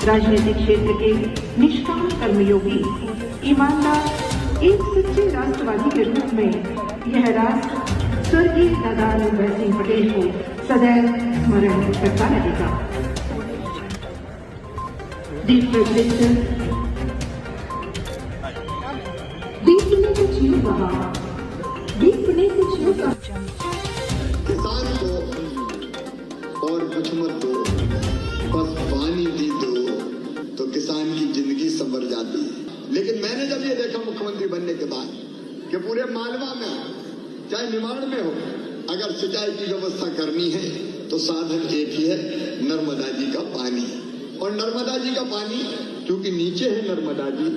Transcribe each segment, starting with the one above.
राजनीतिक क्षेत्र के निष्काम कर्मयोगी, ईमानदार, एक सच्चे राष्ट्रवादी के रूप में यह राष्ट्र स्वर्गीय सरदार वल्लभ सिंह पटेल को सदैव स्मरण करता रहेगा। Deep reflection, बीतने कुछ यूं कहा, बीतने कुछ यूं कहा। किसान को और कुछ मत दो, बस पानी भी दो तो किसान की जिंदगी संवर जाती है। लेकिन मैंने जब ये देखा मुख्यमंत्री बनने के बाद कि पूरे मालवा में चाहे निमाड़ में हो, अगर सिंचाई की व्यवस्था करनी है तो साधन एक ही है, नर्मदा जी का पानी। और नर्मदा जी का पानी क्योंकि नीचे है नर्मदा जी,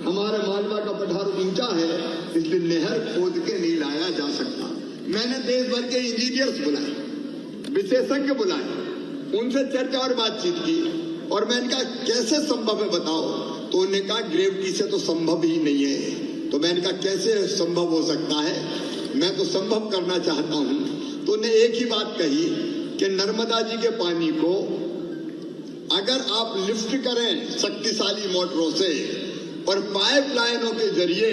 हमारे मालवा का पठार ऊंचा है, इसलिए नहर खोद के नहीं लाया जा सकता। मैंने देश भर के इंजीनियर्स बुलाए, विशेषज्ञ बुलाए, उनसे चर्चा और बातचीत की और मैंने कहा कैसे संभव है बताओ, तो उन्होंने कहा ग्रेविटी से तो संभव ही नहीं है। तो मैंने कहा कैसे संभव हो सकता है, मैं तो संभव करना चाहता हूं। तो उन्हें एक ही बात कही कि नर्मदा जी के पानी को अगर आप लिफ्ट करें शक्तिशाली मोटरों से और पाइपलाइनों के जरिए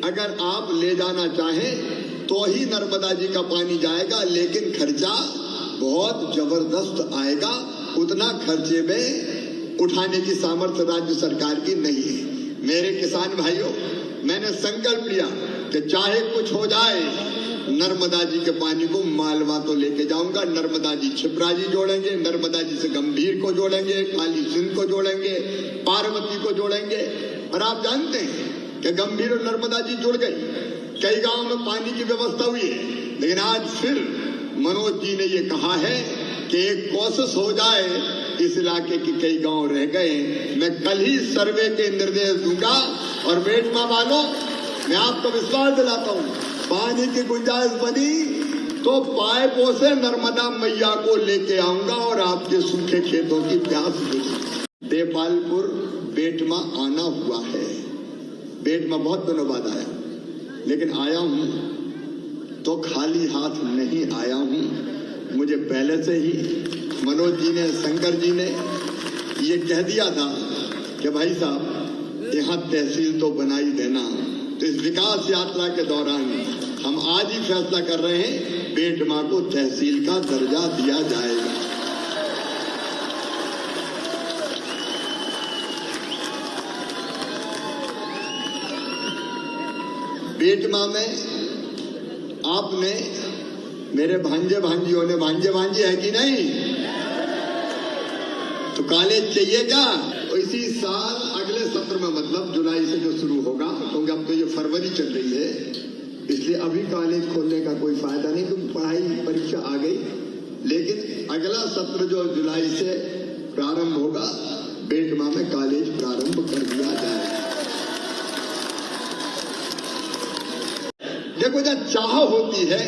अगर आप ले जाना चाहें तो ही नर्मदा जी का पानी जाएगा, लेकिन खर्चा बहुत जबरदस्त आएगा। उतना खर्चे में उठाने की सामर्थ्य राज्य सरकार की नहीं है। मेरे किसान भाइयों, मैंने संकल्प लिया कि चाहे कुछ हो जाए, नर्मदा जी के पानी को मालवा तो लेके जाऊंगा। नर्मदा जी छिपरा जी जोड़ेंगे, नर्मदा जी से गंभीर को जोड़ेंगे, काली सिंध को जोड़ेंगे, पार्वती को जोड़ेंगे। और आप जानते हैं कि गंभीर और नर्मदा जी जुड़ गई, कई गांव में पानी की व्यवस्था हुई है। लेकिन आज फिर मनोज जी ने ये कहा है कि एक कोशिश हो जाए, इस इलाके के कई गांव रह गए। मैं कल ही सर्वे के निर्देश दूंगा और बेटमा वालों, मैं आपको विश्वास दिलाता हूं, पानी की गुंजाइश बनी तो पाइपों से नर्मदा मैया को लेके आऊंगा और आपके सूखे खेतों की प्यास बुझेगी। देपालपुर बेटमा आना हुआ है, बेटमा बहुत दिनों बाद आया, लेकिन आया हूं तो खाली हाथ नहीं आया हूं। मुझे पहले से ही मनोज जी ने, शंकर जी ने ये कह दिया था कि भाई साहब यहाँ तहसील तो बना ही देना। तो इस विकास यात्रा के दौरान हम आज ही फैसला कर रहे हैं, बेटमा को तहसील का दर्जा दिया जाएगा। बेटमा में आपने, मेरे भांजे भांजियों ने, भांजे भांजी है कि नहीं, तो कॉलेज चाहिए क्या? तो इसी साल अगले सत्र में, मतलब जुलाई से जो शुरू होगा, क्योंकि अब तो ये फरवरी चल रही है, इसलिए अभी कॉलेज खोलने का कोई फायदा नहीं, क्योंकि पढ़ाई परीक्षा आ गई। लेकिन अगला सत्र जो जुलाई से प्रारंभ होगा, बेटमा में कॉलेज प्रारंभ कर दिया जाएगा। देखो, जब चाह होती है,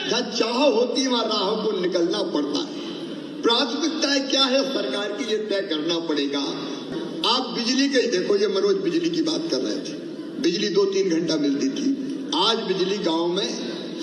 जब चाह होती है, वहां राह को निकलना पड़ता है। प्राथमिकताएं क्या है सरकार की, ये तय करना पड़ेगा। आप बिजली के देखो, ये मनोज बिजली की बात कर रहे थे, बिजली 2-3 घंटा मिलती थी। आज बिजली गांव में,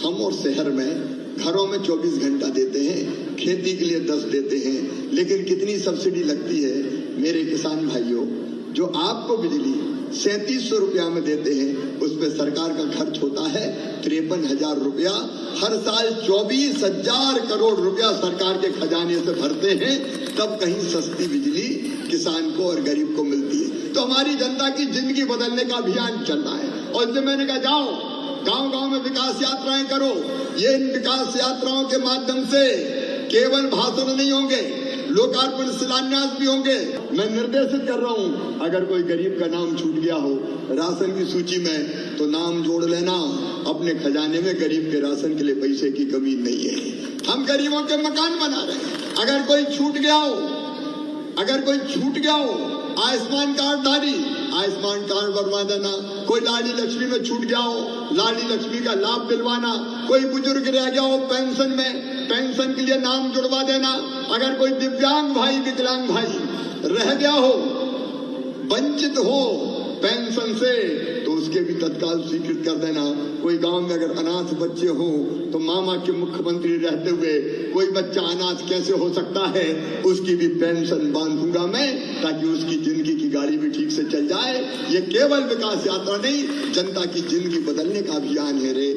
हम और शहर में, घरों में 24 घंटा देते हैं, खेती के लिए 10 देते हैं। लेकिन कितनी सब्सिडी लगती है मेरे किसान भाइयों, जो आपको बिजली 3700 रुपया में देते हैं, उसमें सरकार का खर्च होता है 53,000 रुपया। हर साल 24,000 करोड़ रुपया सरकार के खजाने से भरते हैं, तब कहीं सस्ती बिजली किसान को और गरीब को मिलती है। तो हमारी जनता की जिंदगी बदलने का अभियान चल रहा है। और इसलिए मैंने कहा, जाओ गांव गांव में विकास यात्राएं करो। ये इन विकास यात्राओं के माध्यम से केवल भाषण नहीं होंगे, लोकार्पण शिलान्यास भी होंगे। मैं निर्देशित कर रहा हूं, अगर कोई गरीब का नाम छूट गया हो राशन की सूची में, तो नाम जोड़ लेना। अपने खजाने में गरीब के राशन के लिए पैसे की कमी नहीं है। हम गरीबों के मकान बना रहे हैं। अगर कोई छूट गया हो, अगर कोई छूट गया हो, आयुष्मान कार्डधारी, आयुष्मान कार्ड बनवा देना। कोई लाडली लक्ष्मी में छूट गया हो, लाडली लक्ष्मी का लाभ दिलवाना। कोई बुजुर्ग रह गया हो पेंशन में, पेंशन के लिए नाम जुड़वा देना। अगर कोई दिव्यांग भाई, विकलांग भाई रह गया हो, वंचित हो, पेंशन से तो उसके भी तत्काल स्वीकृत कर देना। कोई गांव में अगर अनाथ बच्चे हों तो मामा के मुख्यमंत्री रहते हुए कोई बच्चा अनाथ कैसे हो सकता है, उसकी भी पेंशन बांधूंगा मैं, ताकि उसकी जिंदगी की गाड़ी भी ठीक से चल जाए। ये केवल विकास यात्रा नहीं, जनता की जिंदगी बदलने का अभियान है रे।